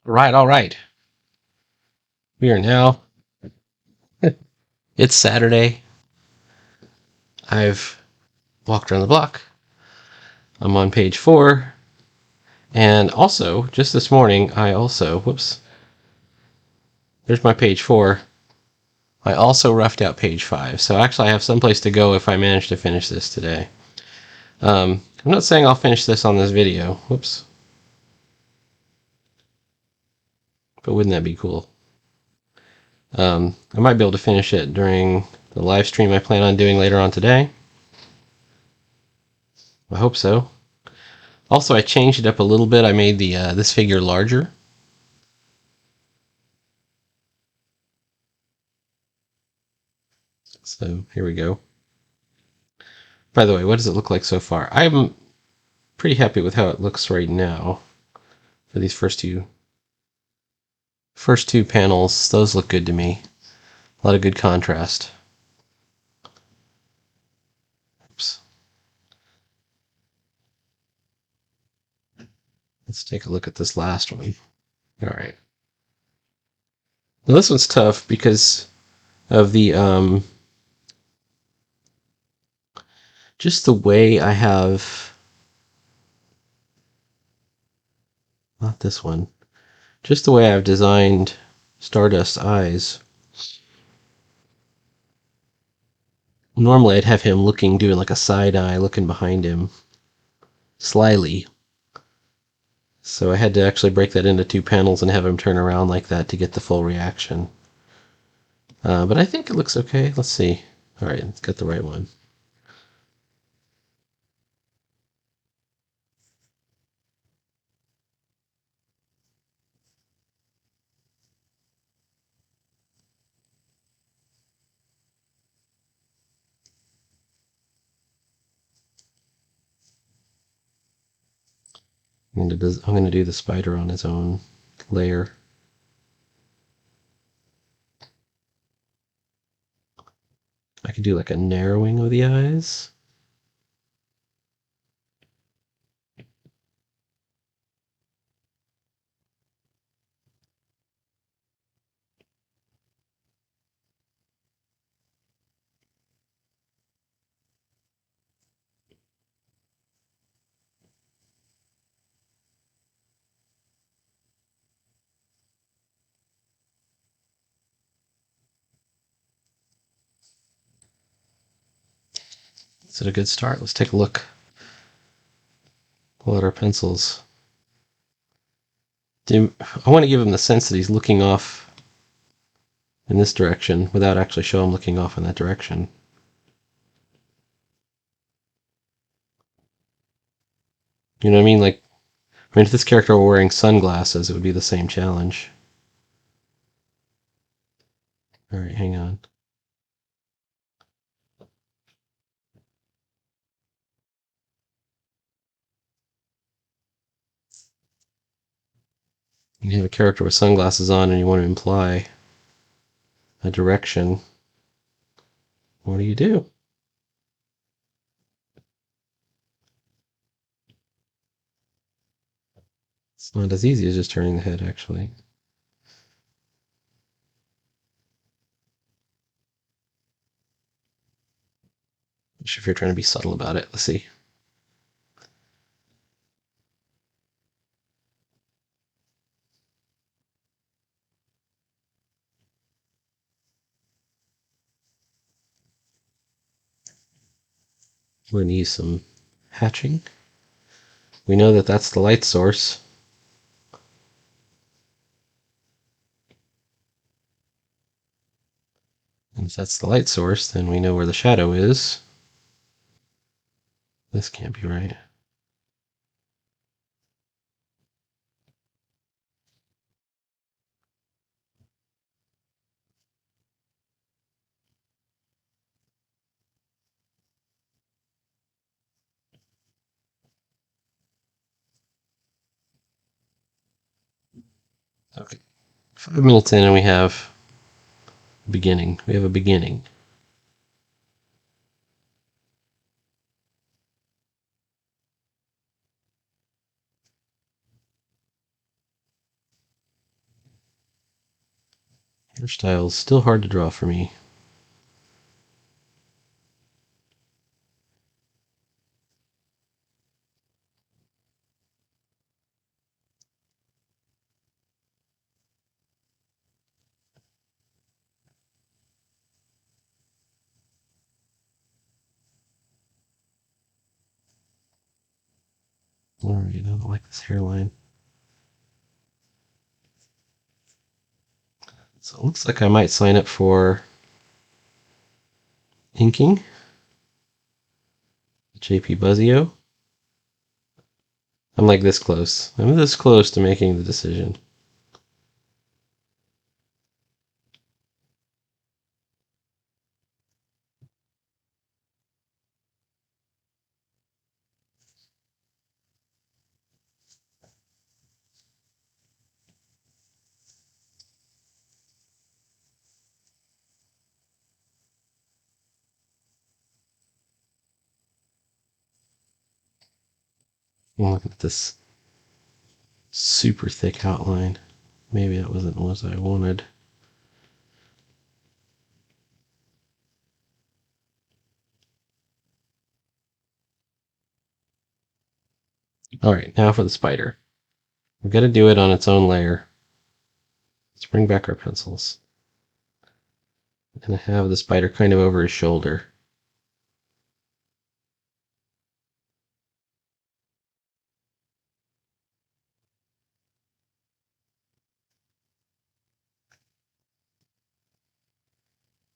All right. We are now. It's Saturday. I've walked around the block. I'm on page 4. And also, just this morning, whoops, there's my page 4. I also roughed out page 5. So actually, I have someplace to go if I manage to finish this today. I'm not saying I'll finish this on this video. Whoops. But wouldn't that be cool? I might be able to finish it during the live stream I plan on doing later on today. I hope so. Also, I changed it up a little bit. I made the this figure larger. So here we go. By the way, what does it look like so far? I'm pretty happy with how it looks right now for these first two panels. Those look good to me. A lot of good contrast. Oops. Let's take a look at this last one. All right. Now this one's tough because of the just the way I have, not this one, just the way I've designed Stardust's eyes. Normally I'd have him doing like a side eye, looking behind him slyly. So I had to actually break that into 2 panels and have him turn around like that to get the full reaction. But I think it looks okay. Let's see. All right, let's get the right one. I'm going to do the spider on his own layer. I could do like a narrowing of the eyes. Is it a good start? Let's take a look. Pull out our pencils. I want to give him the sense that he's looking off in this direction without actually showing him looking off in that direction. You know what I mean? Like, I mean, if this character were wearing sunglasses, it would be the same challenge. All right, hang on. You have a character with sunglasses on and you want to imply a direction. What do you do? It's not as easy as just turning the head, actually. If you're trying to be subtle about it. Let's see. We're going to use some hatching. We know that that's the light source. And if that's the light source, then we know where the shadow is. This can't be right. Okay. 5 minutes in and we have beginning. We have a beginning. Her style's still hard to draw for me. Alright, I don't like this hairline. So it looks like I might sign up for inking. JP Buzzio. I'm like this close. I'm this close to making the decision. I'm looking at this super thick outline. Maybe that wasn't what I wanted. Alright, now for the spider. We've got to do it on its own layer. Let's bring back our pencils. And have the spider kind of over his shoulder.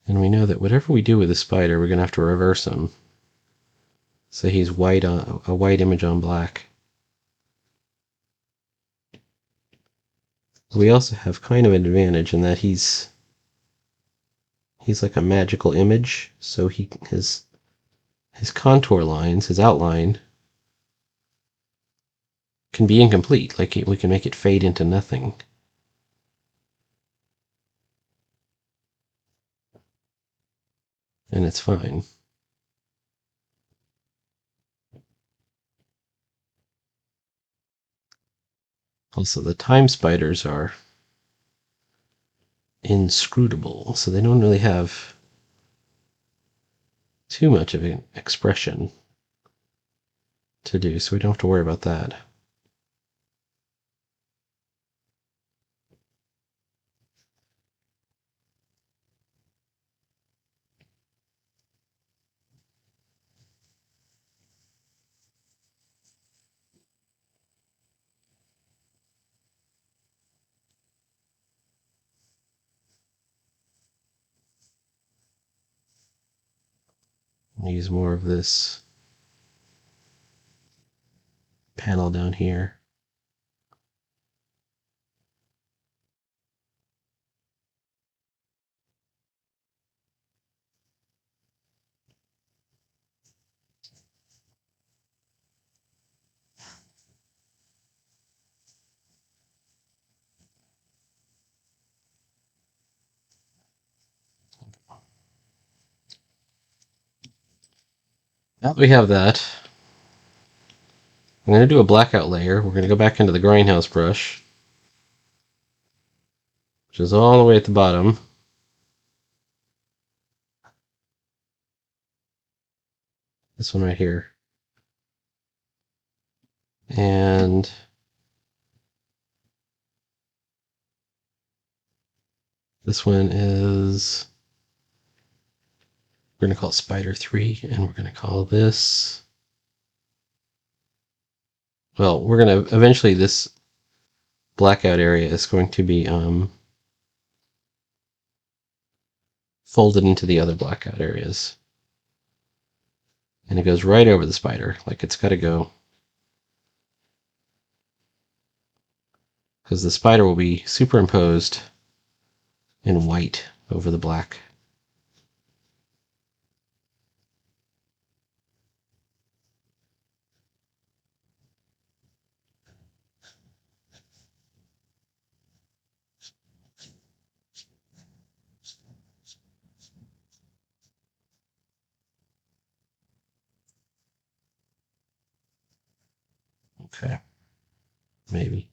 And we know that whatever we do with the spider, we're going to have to reverse him. So he's white on a white image on black. We also have kind of an advantage in that he's like a magical image, so his contour lines, his outline, can be incomplete. Like we can make it fade into nothing. And it's fine. Also, the time spiders are inscrutable, so they don't really have too much of an expression to do, so we don't have to worry about that. I'll use more of this panel down here. Now that we have that, I'm going to do a blackout layer. We're going to go back into the grindhouse brush, which is all the way at the bottom. This one right here. And this one is, we're going to call it Spider 3, and we're going to call this, well, we're going to, eventually this blackout area is going to be folded into the other blackout areas. And it goes right over the spider, like it's got to go. Because the spider will be superimposed in white over the black. Okay. Maybe.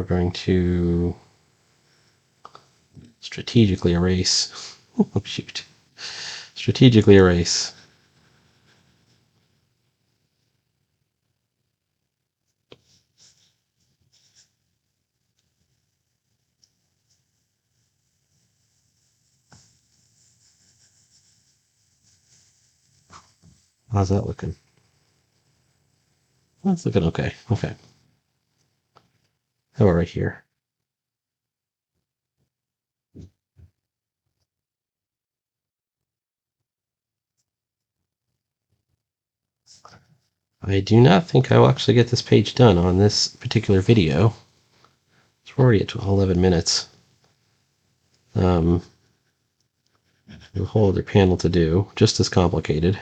going to strategically erase. Oh, shoot. Strategically erase. How's that looking? That's looking okay. Okay. How about right here? I do not think I will actually get this page done on this particular video. It's already at 11 minutes. A whole other panel to do, just as complicated.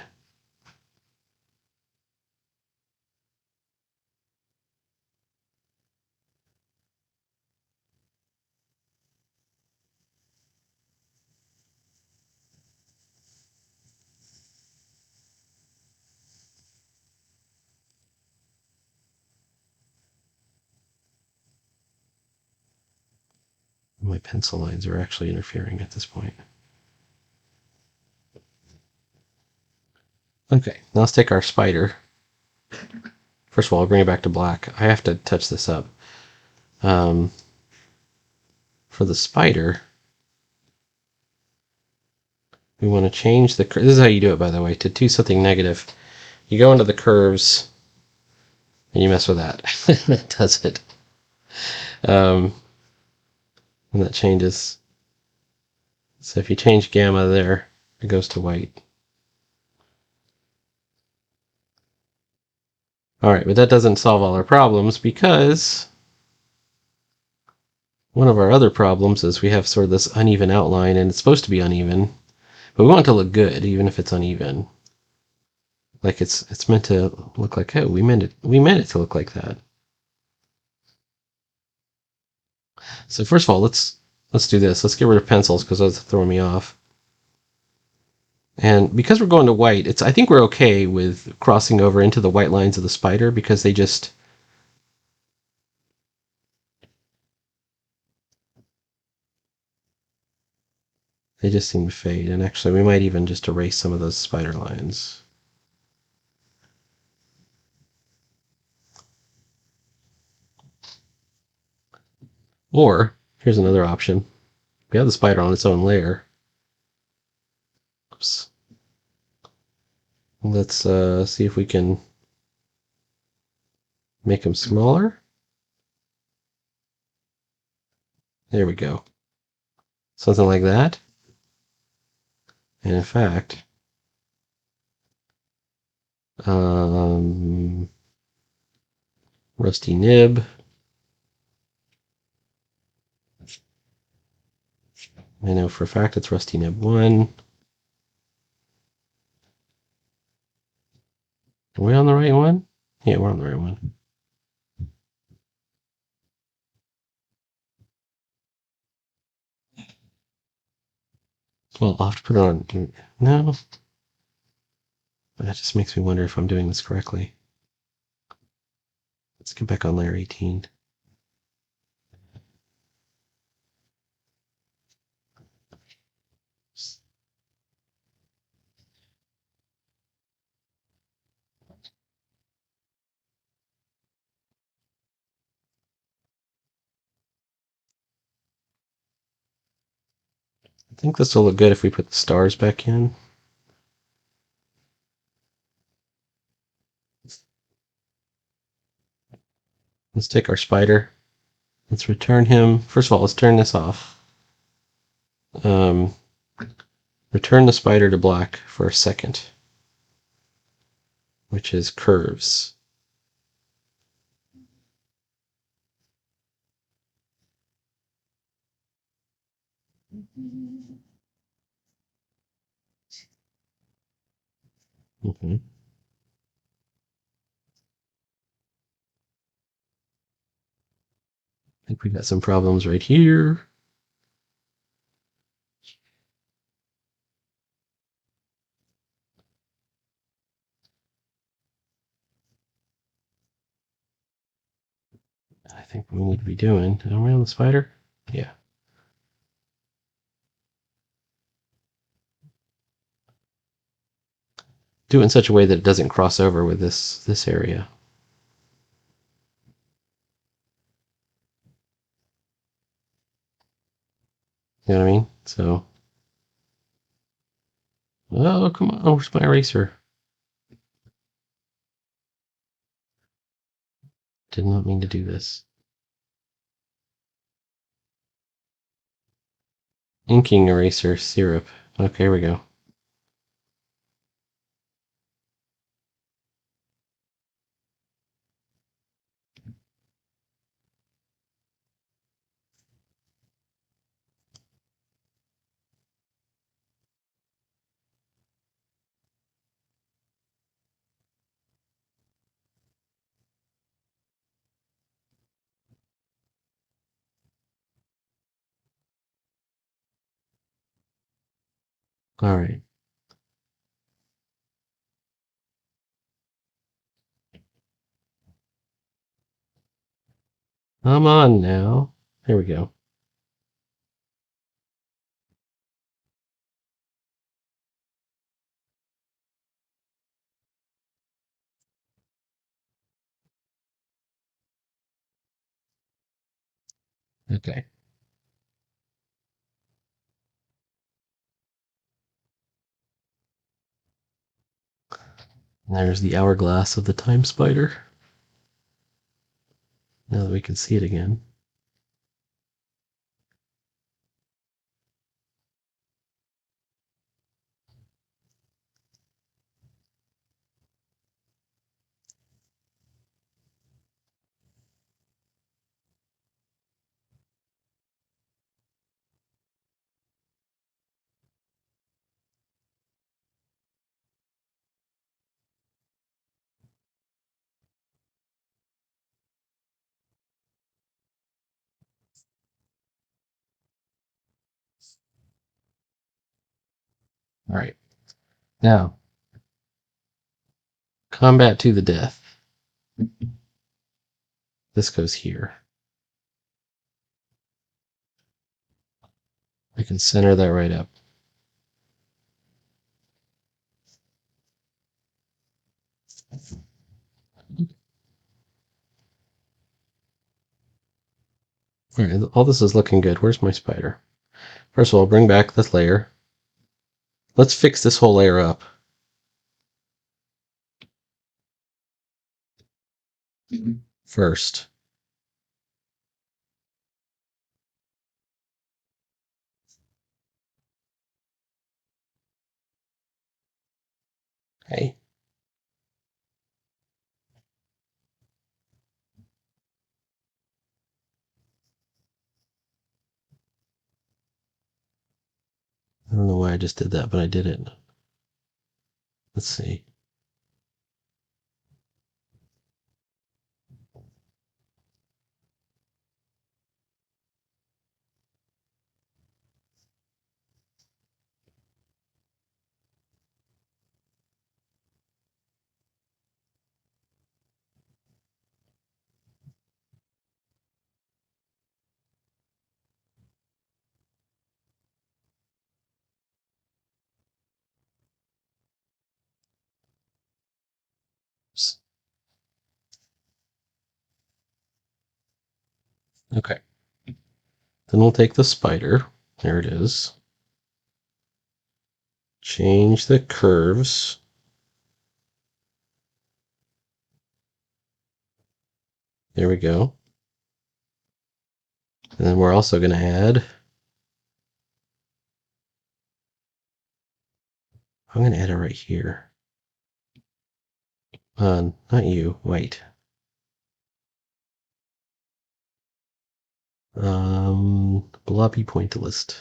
My pencil lines are actually interfering at this point. Okay, now let's take our spider. First of all, I'll bring it back to black. I have to touch this up. For the spider, we want to change the curve. This is how you do it, by the way. To do something negative, you go into the curves and you mess with that. That does it. And that changes. So if you change gamma there, it goes to white. Alright, but that doesn't solve all our problems because one of our other problems is we have sort of this uneven outline, and it's supposed to be uneven, but we want it to look good even if it's uneven. Like it's meant to look like, oh, we meant it to look like that. So first of all, let's do this. Let's get rid of pencils because those throw me off. And because we're going to white, I think we're okay with crossing over into the white lines of the spider because they just seem to fade. And actually, we might even just erase some of those spider lines. Or here's another option. We have the spider on its own layer. Oops. Let's see if we can make them smaller. There we go. Something like that. And in fact, rusty nib. I know for a fact it's rusty nib 1. Are we on the right one? Yeah, we're on the right one. Well, I'll have to put it on. No. That just makes me wonder if I'm doing this correctly. Let's get back on layer 18. I think this will look good if we put the stars back in. Let's take our spider. Let's return him. First of all, let's turn this off. Return the spider to black for a second, which is curves. Mm-hmm. I think we got some problems right here. I think we need to be doing. Am I on the spider? Yeah. Do it in such a way that it doesn't cross over with this area. You know what I mean? So, oh, come on, where's my eraser? Did not mean to do this. Inking eraser syrup. Okay, here we go. All right. I'm on now. Here we go. Okay. And there's the hourglass of the time spider. Now that we can see it again. All right. Now, combat to the death. This goes here. I can center that right up. All right, all this is looking good. Where's my spider? First of all, bring back this layer. Let's fix this whole layer up. First. Okay. I don't know why I just did that, but I did it. Let's see. Oops. Okay. Then we'll take the spider. There it is. Change the curves. There we go. And then we're also going to add. I'm going to add it right here. Not you. Wait. Blobby pointillist.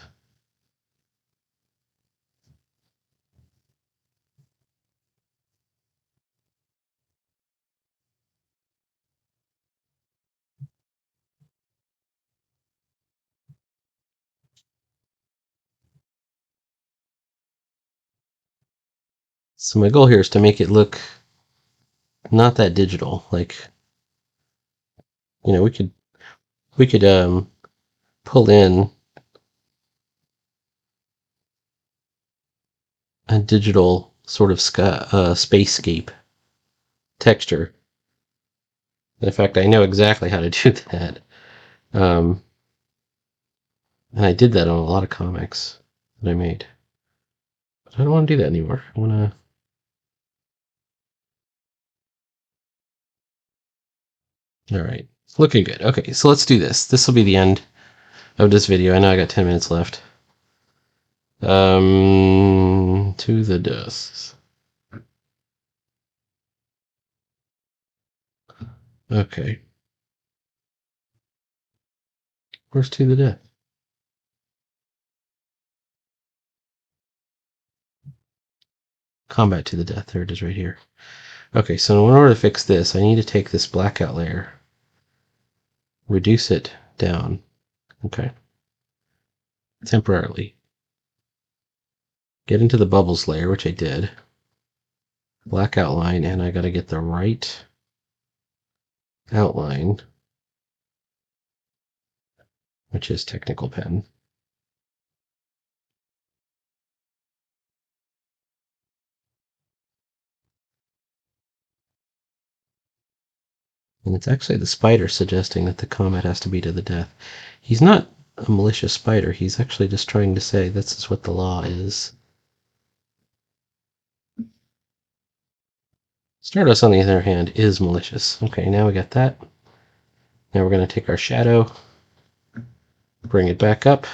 So my goal here is to make it look not that digital. Like, we could we could pull in a digital sort of spacescape texture. In fact, I know exactly how to do that. And I did that on a lot of comics that I made. But I don't want to do that anymore. I want to... All right. Looking good. Okay, so let's do this. This will be the end of this video. I know I got 10 minutes left. To the death. Okay. Where's to the death? Combat to the death. There it is right here. Okay, so in order to fix this, I need to take this blackout layer, reduce it down. Okay. Temporarily. Get into the bubbles layer, which I did. Black outline, and I gotta get the right outline, which is technical pen. And it's actually the spider suggesting that the comet has to be to the death. He's not a malicious spider. He's actually just trying to say this is what the law is. Stardust, on the other hand, is malicious. Okay, now we got that. Now we're going to take our shadow, bring it back up.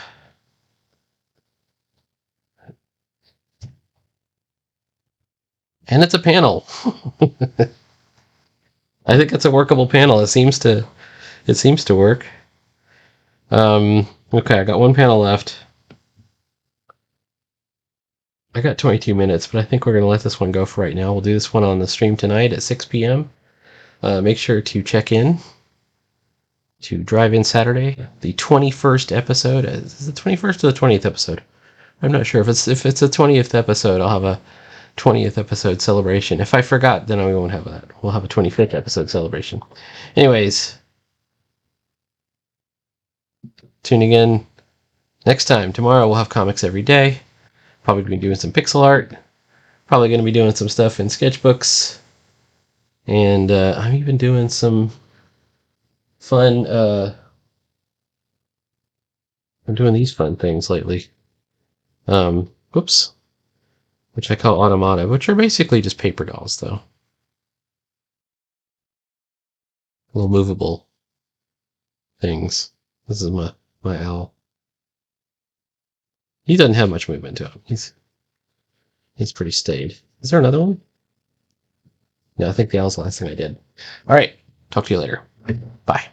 And it's a panel. I think it's a workable panel. It seems to work. Okay, I got one panel left. I got 22 minutes, but I think we're going to let this one go for right now. We'll do this one on the stream tonight at 6 p.m. Make sure to check in to Drive In Saturday, the 21st episode. Is it the 21st or the 20th episode? I'm not sure. If it's the 20th episode, I'll have a 20th episode celebration. If I forgot, then we won't have that. We'll have a 25th episode celebration. Anyways, tuning in next time. Tomorrow we'll have comics every day. Probably going to be doing some pixel art. Probably going to be doing some stuff in sketchbooks. And I'm even doing some fun... I'm doing these fun things lately. Whoops. Which I call automata, which are basically just paper dolls, though. Little movable things. This is my owl. He doesn't have much movement to him. He's pretty staid. Is there another one? No, I think the owl's the last thing I did. All right. Talk to you later. Bye.